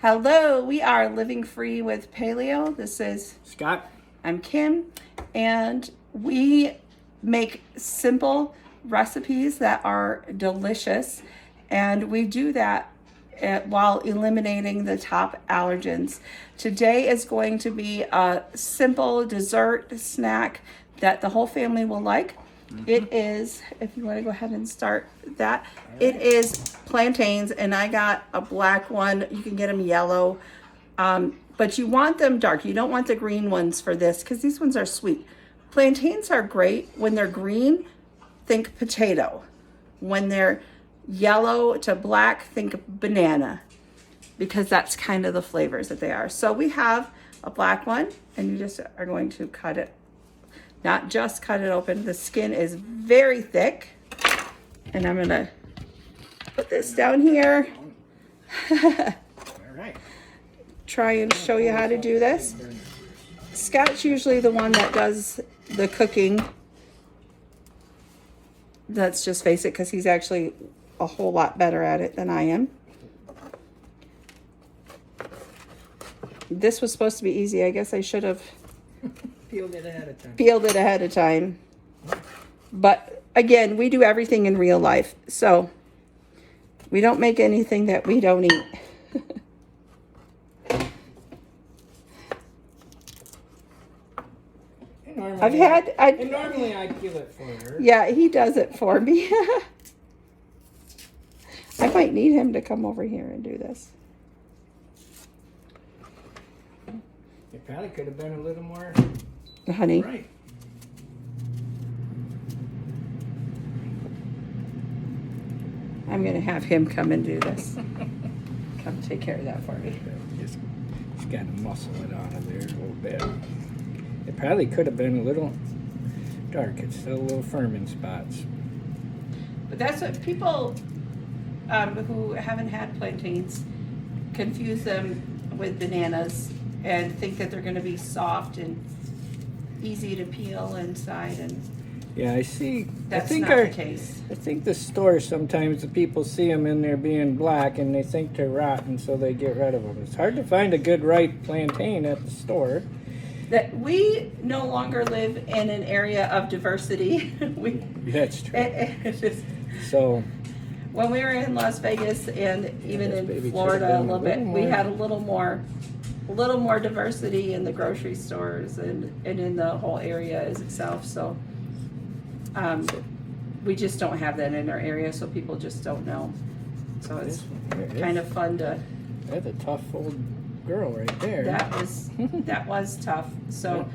Hello, we are Living Free with Paleo. This is Scott. I'm Kim, and we make simple recipes that are delicious, and we do that while eliminating the top allergens. Today is going to be a simple dessert snack that the whole family will like. It is, if you want to go ahead and start that, it is plantains, and I got a black one. You can get them yellow, but you want them dark. You don't want the green ones for this because these ones are sweet. Plantains are great when they're green. Think potato. When they're yellow to black, think banana, because that's kind of the flavors that they are. So we have a black one, and you just are going to cut it. Not just cut it open. The skin is very thick. And I'm gonna put this down here. All right. Try and show you how to do this. Scott's usually the one that does the cooking. Let's just face it, because he's actually a whole lot better at it than I am. This was supposed to be easy. I guess I should have Peeled it ahead of time. peeled it ahead of time. But again, we do everything in real life. So we don't make anything that we don't eat. Normally I peel it for her. Yeah, he does it for me. I might need him to come over here and do this. It probably could have been a little more. Honey. Right. I'm going to have him come and do this. Come take care of that for me. Just got to muscle it out of there a little bit. It probably could have been a little dark. It's still a little firm in spots. But that's what people who haven't had plantains confuse them with bananas and think that they're going to be soft and easy to peel inside, and Yeah, I see. that's I think not the case. I think the stores, sometimes the people see them in there being black and they think they're rotten, so they get rid of them. It's hard to find a good ripe plantain at the store. That we no longer live in an area of diversity. That's true. It's just, So when we were in Las Vegas and even this in baby Florida could've a been little bit, we more. had a little more diversity in the grocery stores and in the whole area as itself. So we just don't have that in our area, so people just don't know. So it's kind of fun to. That's a tough old girl right there. That was tough. So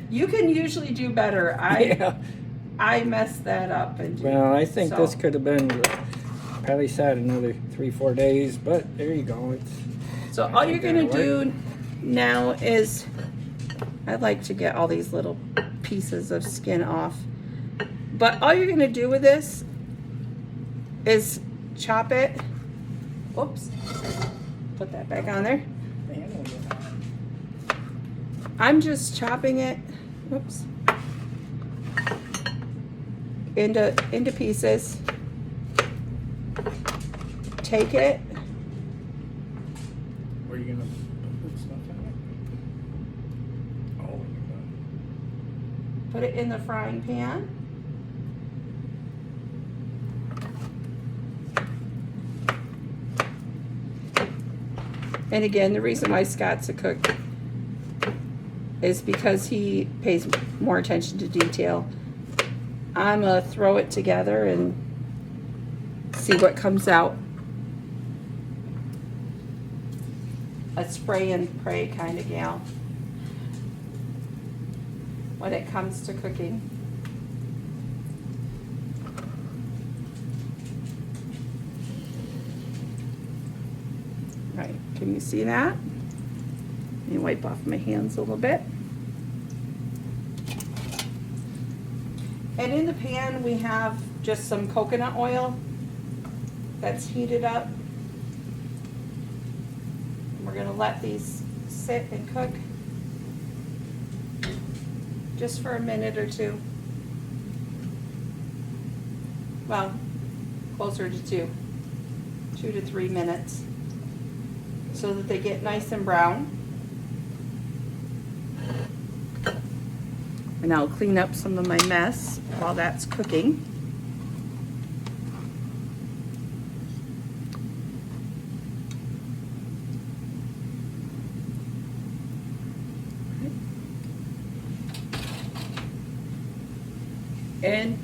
you can usually do better. I messed that up. Well, I think this could have been probably sat another 3-4 days, but there you go. So all you're gonna do now is, I like to get all these little pieces of skin off. But all you're gonna do with this is chop it. Oops. Put that back on there. I'm just chopping it, oops, into pieces. Take it. Were you gonna put stuff in it? Oh, you're done. Put it in the frying pan. And again, the reason why Scott's a cook is because he pays more attention to detail. I'm gonna throw it together and see what comes out. A spray and pray kind of gal when it comes to cooking. Right, can you see that? Let me wipe off my hands a little bit. And in the pan we have just some coconut oil that's heated up. We're gonna let these sit and cook just for a minute or two. Well, closer to 2 to 3 minutes. so that they get nice and brown. And I'll clean up some of my mess while that's cooking. And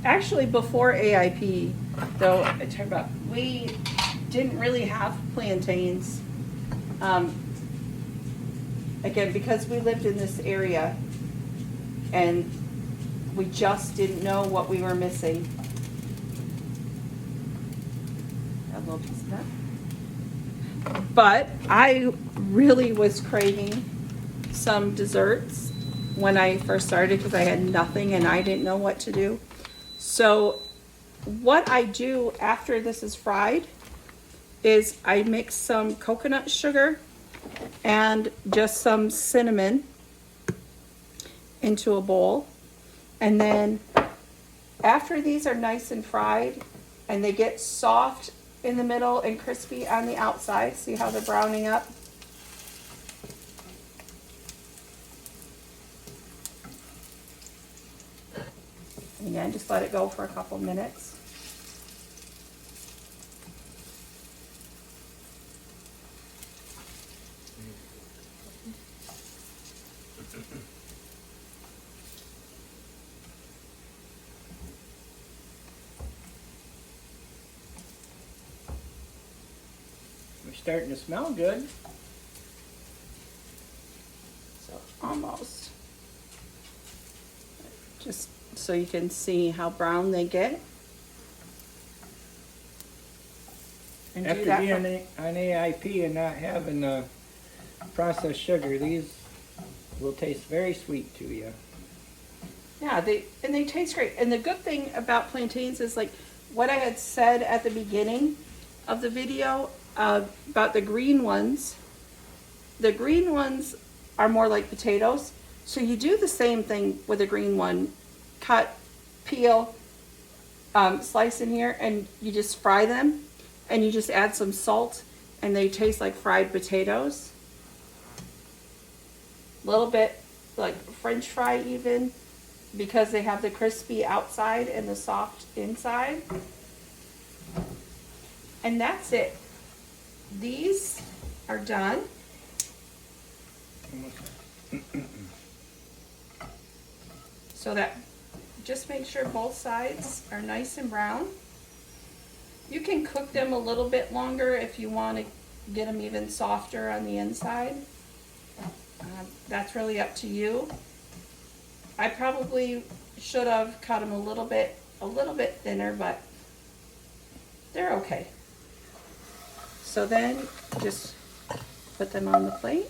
actually before AIP, though, I talk about, we didn't really have plantains. Again, because we lived in this area and we just didn't know what we were missing. A little piece of that. But I really was craving some desserts when I first started because I had nothing and I didn't know what to do. So what I do after this is fried is I mix some coconut sugar and just some cinnamon into a bowl. And then after these are nice and fried and they get soft in the middle and crispy on the outside, see how they're browning up? Again, just let it go for a couple minutes. We're starting to smell good. So almost. Just so you can see how brown they get. And After being on AIP and not having processed sugar, these will taste very sweet to you. Yeah, they taste great. And the good thing about plantains is like what I had said at the beginning of the video about the green ones. The green ones are more like potatoes. So you do the same thing with a green one. Cut, peel, slice in here, and you just fry them. And you just add some salt, and they taste like fried potatoes. A little bit like French fry even, because they have the crispy outside and the soft inside. And that's it. These are done. So that, just make sure both sides are nice and brown. You can cook them a little bit longer if you want to get them even softer on the inside. That's really up to you. I probably should have cut them a little bit thinner, but they're okay. So then just put them on the plate.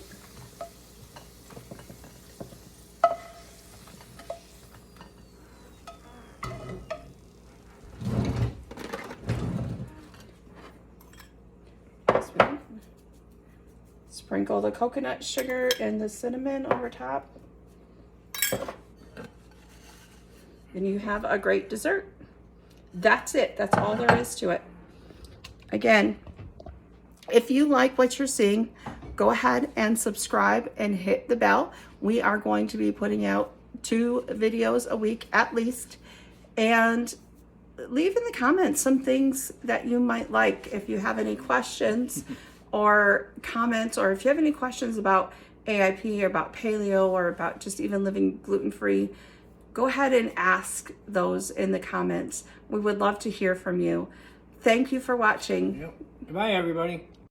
Sprinkle the coconut sugar and the cinnamon over top. And you have a great dessert. That's it. That's all there is to it. Again, if you like what you're seeing, go ahead and subscribe and hit the bell. We are going to be putting out 2 videos a week at least. And leave in the comments some things that you might like. If you have any questions or comments, or if you have any questions about AIP or about paleo or about just even living gluten-free, go ahead and ask those in the comments. We would love to hear from you. Thank you for watching. Yep. Goodbye, everybody.